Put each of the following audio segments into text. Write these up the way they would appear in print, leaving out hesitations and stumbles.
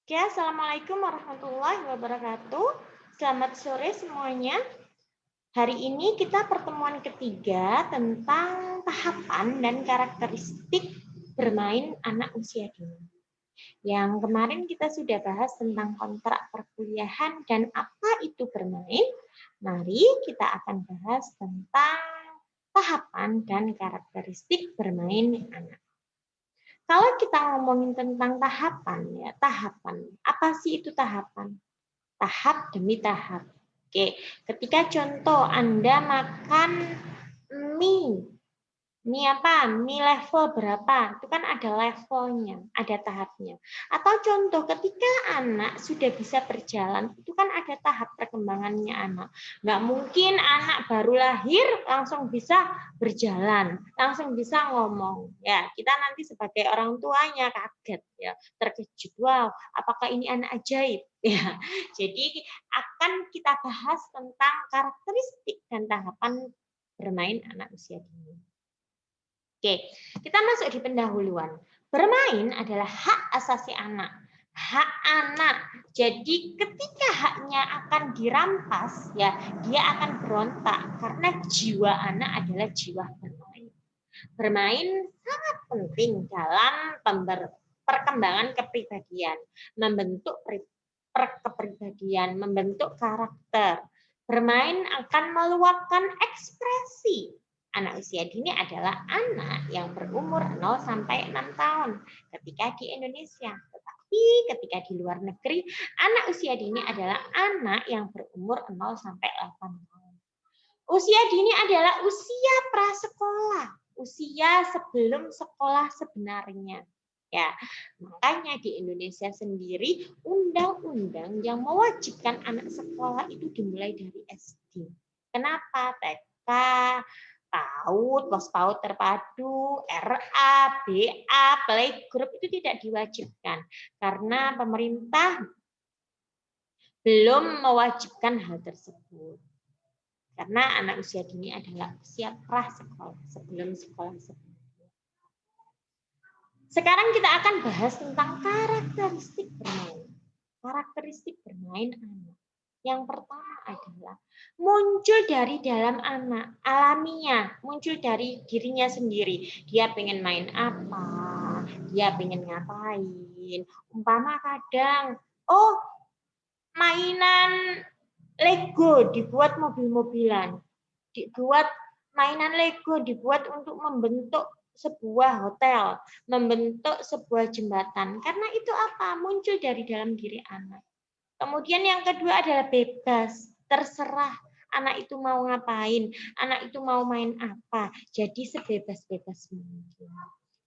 Oke, Assalamualaikum warahmatullahi wabarakatuh. Selamat sore semuanya. Hari ini kita pertemuan ketiga tentang tahapan dan karakteristik bermain anak usia dini. Yang kemarin kita sudah bahas tentang kontrak perkuliahan dan apa itu bermain. Mari kita akan bahas tentang tahapan dan karakteristik bermain anak. Kalau kita ngomongin tentang tahapan, ya tahapan. Apa sih itu tahapan? Tahap demi tahap. Oke, ketika contoh Anda makan mie, mie apa? Mie level berapa? Itu kan ada levelnya, ada tahapnya. Atau contoh ketika anak sudah bisa berjalan, itu kan ada tahap perkembangannya anak. Nggak mungkin anak baru lahir langsung bisa berjalan, langsung bisa ngomong. Ya, kita nanti sebagai orang tuanya kaget ya, terkejut. Wow, apakah ini anak ajaib? Ya, jadi akan kita bahas tentang karakteristik dan tahapan bermain anak usia dini. Oke, kita masuk di pendahuluan. Bermain adalah hak asasi anak. Hak anak. Jadi ketika haknya akan dirampas, ya dia akan berontak karena jiwa anak adalah jiwa bermain. Bermain sangat penting dalam perkembangan kepribadian, membentuk kepribadian, membentuk karakter. Bermain akan meluapkan ekspresi. Anak usia dini adalah anak yang berumur 0 sampai 6 tahun ketika di Indonesia. Tetapi ketika di luar negeri, anak usia dini adalah anak yang berumur 0 sampai 8 tahun. Usia dini adalah usia prasekolah, usia sebelum sekolah sebenarnya. Ya, makanya di Indonesia sendiri undang-undang yang mewajibkan anak sekolah itu dimulai dari SD. Kenapa? TK, PAUD, pos PAUD terpadu, RA, BA, playgroup itu tidak diwajibkan karena pemerintah belum mewajibkan hal tersebut. Karena anak usia dini adalah usia prasekolah, sebelum sekolah sebenarnya. Sekarang kita akan bahas tentang karakteristik bermain. Karakteristik bermain anak. Yang pertama adalah muncul dari dalam anak, alamiah, muncul dari dirinya sendiri. Dia pengen main apa, dia pengen ngapain. Umpama kadang, oh mainan Lego dibuat mobil-mobilan, dibuat mainan Lego dibuat untuk membentuk sebuah hotel, membentuk sebuah jembatan. Karena itu apa? Muncul dari dalam diri anak. Kemudian yang kedua adalah bebas, terserah anak itu mau ngapain, anak itu mau main apa. Jadi sebebas-bebas mungkin.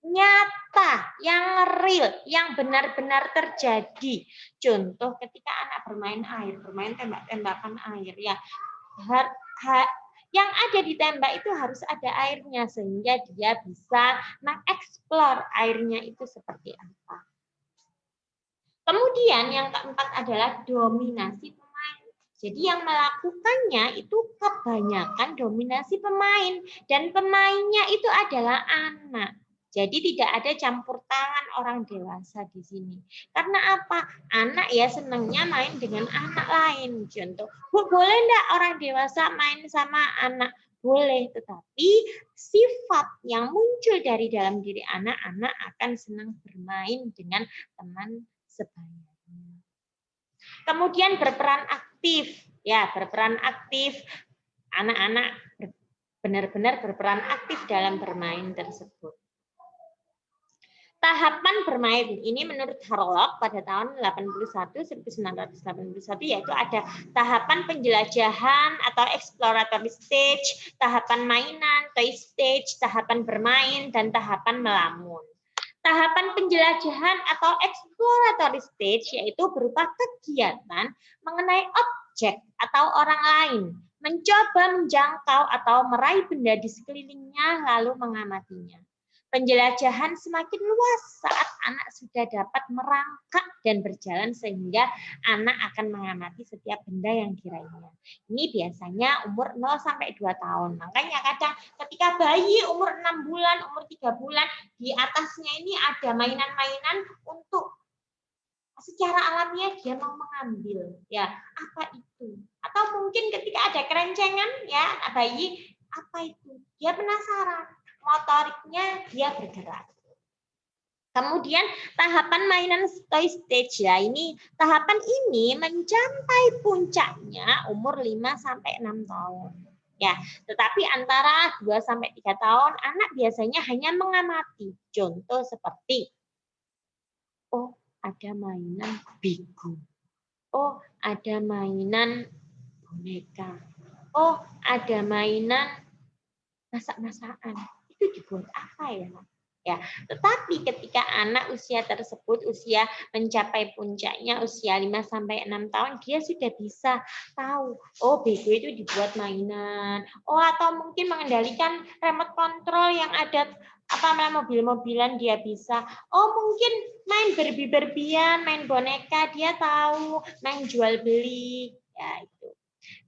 Nyata, yang real, yang benar-benar terjadi. Contoh ketika anak bermain air, bermain tembak-tembakan air ya. Yang ada di tembak itu harus ada airnya sehingga dia bisa mengeksplor airnya itu seperti apa. Kemudian yang keempat adalah dominasi pemain. Jadi yang melakukannya itu kebanyakan dominasi pemain dan pemainnya itu adalah anak. Jadi tidak ada campur tangan orang dewasa di sini. Karena apa? Anak ya senangnya main dengan anak lain. Contoh, Bu, boleh enggak orang dewasa main sama anak? Boleh, tetapi sifat yang muncul dari dalam diri anak-anak akan senang bermain dengan teman sebanyak. Kemudian berperan aktif, ya berperan aktif. Anak-anak benar-benar berperan aktif dalam bermain tersebut. Tahapan bermain ini menurut Harlock pada tahun 1981 yaitu ada tahapan penjelajahan atau exploratory stage, tahapan mainan, toy stage, tahapan bermain, dan tahapan melamun. Tahapan penjelajahan atau exploratory stage yaitu berupa kegiatan mengenai objek atau orang lain, mencoba menjangkau atau meraih benda di sekelilingnya lalu mengamatinya. Penjelajahan semakin luas saat anak sudah dapat merangkak dan berjalan sehingga anak akan mengamati setiap benda yang diraihnya. Ini biasanya umur 0 sampai 2 tahun. Makanya kadang ketika bayi umur 6 bulan, umur 3 bulan, di atasnya ini ada mainan-mainan untuk secara alamiah dia mau mengambil, ya apa itu? Atau mungkin ketika ada kerencengan, ya bayi, apa itu? Dia penasaran, motoriknya dia bergerak. Kemudian tahapan mainan toy stage, ya ini tahapan ini mencapai puncaknya umur 5 sampai 6 tahun. Ya, tetapi antara 2 sampai 3 tahun anak biasanya hanya mengamati. Contoh seperti oh, ada mainan Bigo. Oh, ada mainan boneka. Oh, ada mainan masak-masakan. Itu dibuat apa ya? Ya, tetapi ketika anak usia tersebut usia mencapai puncaknya usia 5 sampai 6 tahun, dia sudah bisa tahu, oh Bigo itu dibuat mainan. Oh, atau mungkin mengendalikan remote control yang ada apa namanya mobil-mobilan dia bisa. Oh, mungkin main Barbie-Barbian, main boneka dia tahu, main jual beli. Ya, itu.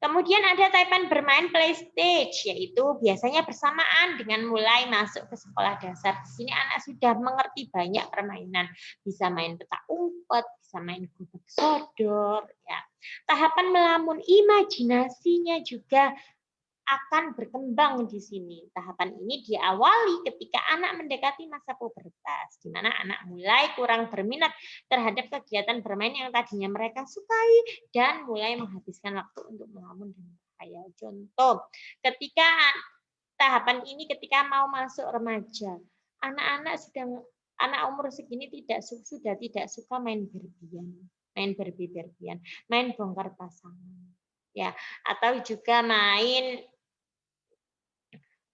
Kemudian ada tahapan bermain play stage, yaitu biasanya bersamaan dengan mulai masuk ke sekolah dasar. Di sini anak sudah mengerti banyak permainan, bisa main petak umpet, bisa main gubuk sodor. Ya. Tahapan melamun imajinasinya juga akan berkembang di sini. Tahapan ini diawali ketika anak mendekati masa pubertas, di mana anak mulai kurang berminat terhadap kegiatan bermain yang tadinya mereka sukai dan mulai menghabiskan waktu untuk melamun dan berkhayal. Contoh, ketika tahapan ini ketika mau masuk remaja, anak-anak anak umur segini sudah tidak suka main berbian, main Barbie-Barbian, main bongkar pasangan. Ya, atau juga main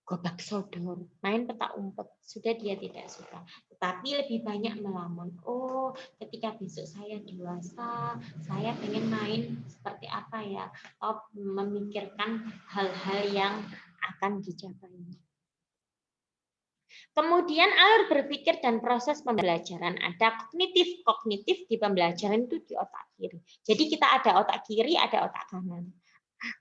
gobak sodor, main petak umpet, sudah dia tidak suka. Tetapi lebih banyak melamun. Oh, ketika besok saya dewasa, saya pengen main seperti apa ya? Oh, memikirkan hal-hal yang akan dicapai. Kemudian alur berpikir dan proses pembelajaran. Ada kognitif di pembelajaran itu di otak kiri. Jadi kita ada otak kiri, ada otak kanan.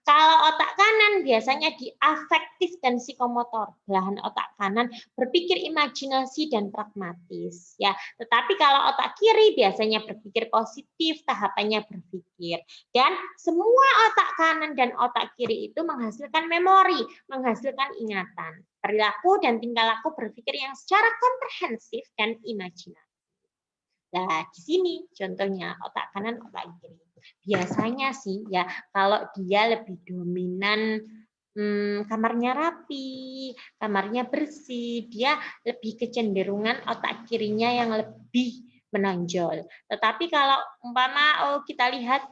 Kalau otak kanan biasanya di afektif dan psikomotor, belahan otak kanan berpikir imajinasi dan pragmatis, ya. Tetapi kalau otak kiri biasanya berpikir positif, tahapannya berpikir. Dan semua otak kanan dan otak kiri itu menghasilkan memori, menghasilkan ingatan, perilaku dan tingkah laku berpikir yang secara komprehensif dan imajinatif. Nah, di sini contohnya otak kanan, otak kiri. Biasanya sih ya kalau dia lebih dominan kamarnya rapi, kamarnya bersih, dia lebih kecenderungan otak kirinya yang lebih menonjol. Tetapi kalau umpama kita lihat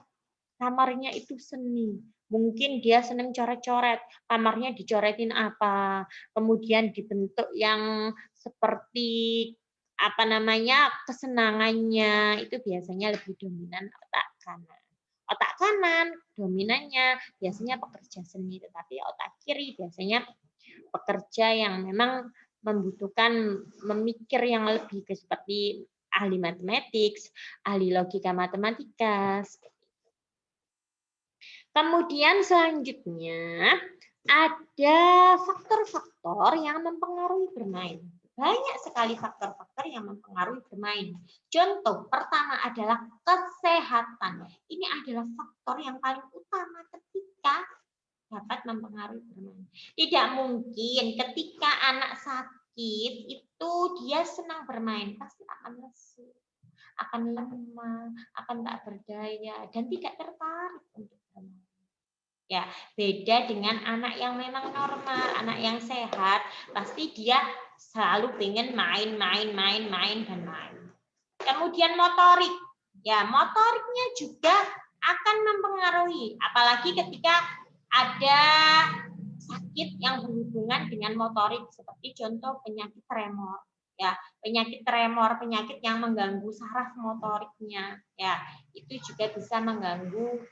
kamarnya itu seni, mungkin dia senang coret-coret, kamarnya dicoretin apa, kemudian dibentuk yang seperti apa namanya kesenangannya itu biasanya lebih dominan otak kanan. Otak kanan dominannya biasanya pekerja seni, tetapi otak kiri biasanya pekerja yang memang membutuhkan memikir yang lebih seperti ahli matematik, ahli logika matematika. Kemudian selanjutnya ada faktor-faktor yang mempengaruhi bermain. Banyak sekali faktor-faktor yang mempengaruhi bermain. Contoh pertama adalah kesehatan. Ini adalah faktor yang paling utama ketika dapat mempengaruhi bermain. Tidak mungkin ketika anak sakit itu dia senang bermain, pasti akan lesu, akan lemah, akan tak berdaya dan tidak tertarik untuk bermain. Ya, beda dengan anak yang memang normal, anak yang sehat, pasti dia selalu pengen main. Kemudian motorik. Ya, motoriknya juga akan mempengaruhi, apalagi ketika ada sakit yang berhubungan dengan motorik seperti contoh penyakit tremor. Ya, penyakit tremor, penyakit yang mengganggu saraf motoriknya. Ya, itu juga bisa mengganggu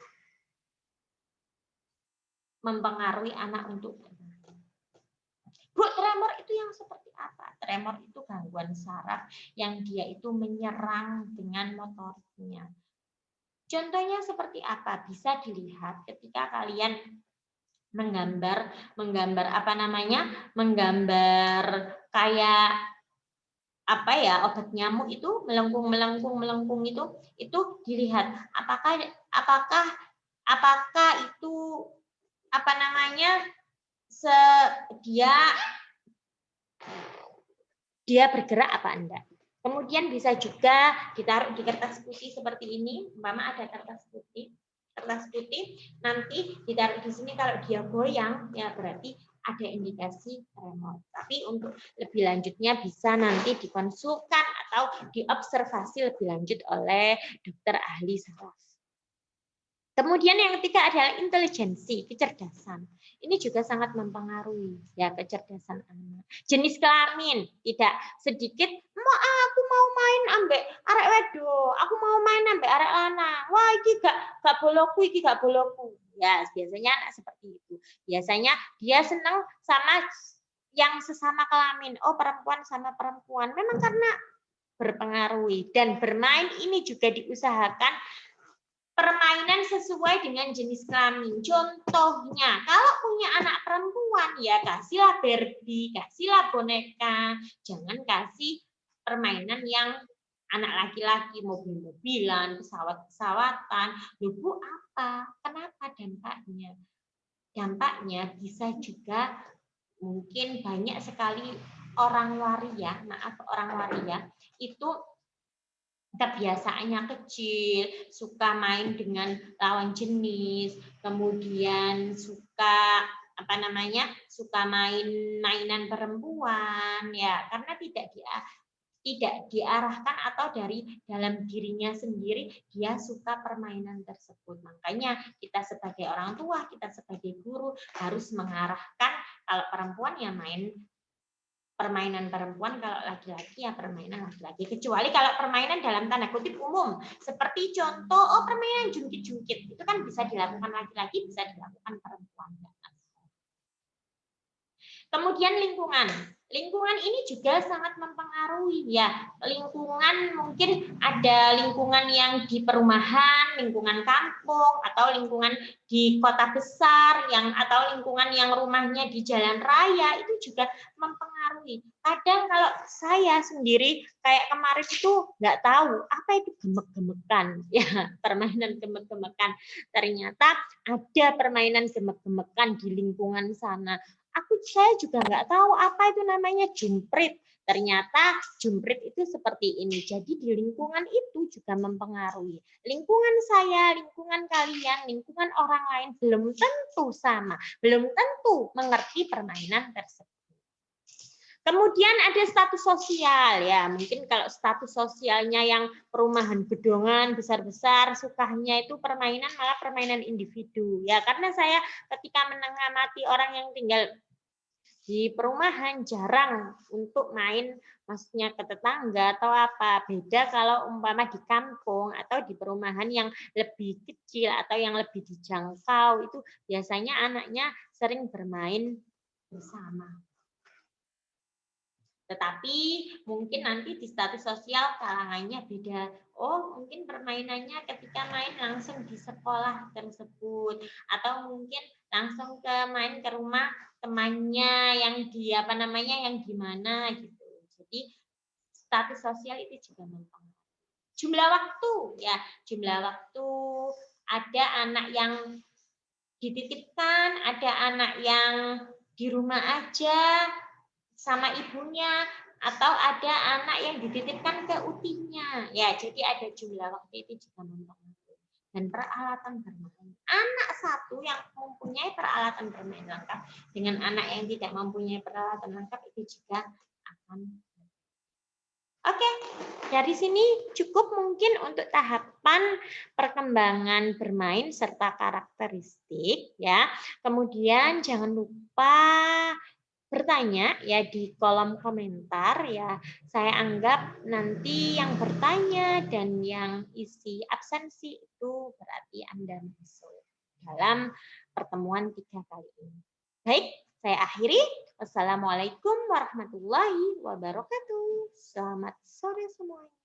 mempengaruhi anak untuk bermain. Bu, tremor itu yang seperti apa? Tremor itu gangguan saraf yang dia itu menyerang dengan motoriknya. Contohnya seperti apa? Bisa dilihat ketika kalian menggambar apa namanya? Menggambar kayak apa ya, obat nyamuk itu melengkung itu dilihat apakah apakah itu apa namanya dia bergerak apa enggak. Kemudian bisa juga ditaruh di kertas putih seperti ini, umpama ada kertas putih nanti ditaruh di sini, kalau dia goyang ya berarti ada indikasi tremor. Tapi untuk lebih lanjutnya bisa nanti dikonsulkan atau diobservasi lebih lanjut oleh dokter ahli saraf. Kemudian yang ketiga adalah intelijensi, kecerdasan. Ini juga sangat mempengaruhi ya kecerdasan anak. Jenis kelamin, tidak sedikit, aku mau main ambek arek wedo, aku mau main ambek arek lanang. Wah, iki gak boloku. Ya, biasanya anak seperti itu. Biasanya dia senang sama yang sesama kelamin. Oh, perempuan sama perempuan. Memang karena berpengaruhi, dan bermain ini juga diusahakan permainan sesuai dengan jenis kelamin. Contohnya, kalau punya anak perempuan, ya kasihlah Barbie, kasihlah boneka. Jangan kasih permainan yang anak laki-laki, mobil-mobilan, pesawat-pesawatan. Loh Bu, apa? Kenapa dampaknya? Dampaknya bisa juga mungkin banyak sekali orang waria, itu kebiasaannya kecil, suka main dengan lawan jenis, kemudian suka suka mainan perempuan ya, karena tidak diarahkan atau dari dalam dirinya sendiri dia suka permainan tersebut. Makanya kita sebagai orang tua, kita sebagai guru harus mengarahkan kalau perempuan ya main permainan perempuan, kalau laki-laki ya permainan laki-laki. Kecuali kalau permainan dalam tanda kutip umum, seperti contoh, permainan jungkit-jungkit, itu kan bisa dilakukan laki-laki, bisa dilakukan perempuan. Kemudian lingkungan. Lingkungan ini juga sangat mempengaruhi ya. Lingkungan mungkin ada lingkungan yang di perumahan, lingkungan kampung, atau lingkungan di kota besar, atau lingkungan yang rumahnya di jalan raya, itu juga mempengaruhi. Kadang kalau saya sendiri kayak kemarin itu nggak tahu apa itu gemek-gemekan, ya permainan gemek-gemekan. Ternyata ada permainan gemek-gemekan di lingkungan sana. Saya juga nggak tahu apa itu namanya jumprit. Ternyata jumprit itu seperti ini. Jadi di lingkungan itu juga mempengaruhi. Lingkungan saya, lingkungan kalian, lingkungan orang lain belum tentu sama, belum tentu mengerti permainan tersebut. Kemudian ada status sosial ya, mungkin kalau status sosialnya yang perumahan gedongan besar-besar, sukanya itu permainan malah permainan individu ya, karena saya ketika mengamati orang yang tinggal di perumahan jarang untuk main, maksudnya ke tetangga atau apa. Beda kalau umpama di kampung atau di perumahan yang lebih kecil atau yang lebih dijangkau, itu biasanya anaknya sering bermain bersama. Tetapi mungkin nanti di status sosial kalangannya beda. Oh, mungkin permainannya ketika main langsung di sekolah tersebut, atau mungkin langsung main ke rumah temannya yang yang di mana gitu. Jadi status sosial itu juga mempengaruhi. Jumlah waktu ya, jumlah waktu, ada anak yang dititipkan, ada anak yang di rumah aja sama ibunya, atau ada anak yang dititipkan ke UTI-nya. Ya, jadi ada jumlah waktu itu juga mempengaruhi. Dan peralatan bermain. Anak satu yang mempunyai peralatan bermain lengkap dengan anak yang tidak mempunyai peralatan lengkap itu juga akan. Oke, dari sini cukup mungkin untuk tahapan perkembangan bermain serta karakteristik ya. Kemudian jangan lupa bertanya ya di kolom komentar ya. Saya anggap nanti yang bertanya dan yang isi absensi itu berarti Anda masuk dalam pertemuan 3 kali ini. Baik, saya akhiri. Wassalamualaikum warahmatullahi wabarakatuh. Selamat sore semuanya.